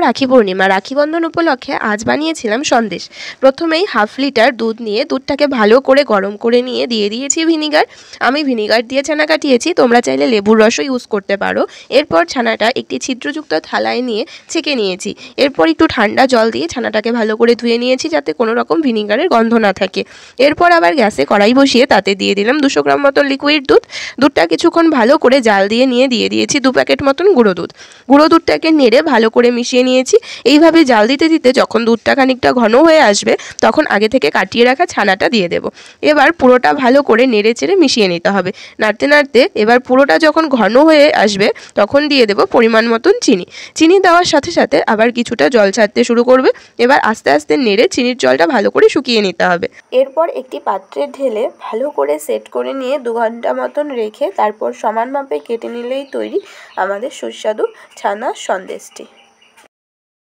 রাখি পূর্ণিমা। রাখি বন্ধন উপলক্ষে আজ বানিয়েছিলাম সন্দেশ। প্রথমেই হাফ লিটার দুধ নিয়ে দুধটাকে ভালো করে গরম করে নিয়ে দিয়ে দিয়েছি ভিনিগার। আমি ভিনিগার দিয়ে ছানা কাটিয়েছি, তোমরা চাইলে লেবুর রসও ইউজ করতে পারো। এরপর ছানাটা একটি ছিদ্রযুক্ত থালায় নিয়ে ছেঁকে নিয়েছি। এরপর একটু ঠান্ডা জল দিয়ে ছানাটাকে ভালো করে ধুয়ে নিয়েছি যাতে কোনো রকম ভিনিগারের গন্ধ না থাকে। এরপর আবার গ্যাসে কড়াই বসিয়ে তাতে দিয়ে দিলাম 200 গ্রাম মতো লিকুইড দুধ। দুধটা কিছুক্ষণ ভালো করে জাল দিয়ে দিয়ে দিয়েছি 2 প্যাকেট মতন গুঁড়ো দুধ। গুঁড়ো দুধটাকে নেড়ে ভালো করে মিশিয়ে নিয়েছি। এইভাবে জাল দিতে দিতে যখন দুধটা খানিকটা ঘন হয়ে আসবে তখন আগে থেকে কাটিয়ে রাখা ছানাটা দিয়ে দেবো। এবার পুরোটা ভালো করে নেড়ে চেড়ে মিশিয়ে নিতে হবে। নাড়তে নাড়তে এবার পুরোটা যখন ঘন হয়ে আসবে তখন দিয়ে দেবো পরিমাণ মতন চিনি। চিনি দেওয়ার সাথে সাথে আবার কিছুটা জল ছাড়তে শুরু করবে। এবার আস্তে আস্তে নেড়ে চিনির জলটা ভালো করে শুকিয়ে নিতে হবে। এরপর একটি পাত্রে ঢেলে ভালো করে সেট করে নিয়ে 2 ঘন্টা মতন রেখে তারপর সমান মাপে কেটে নিলেই তৈরি আমাদের সুস্বাদু ছানার সন্দেশটি।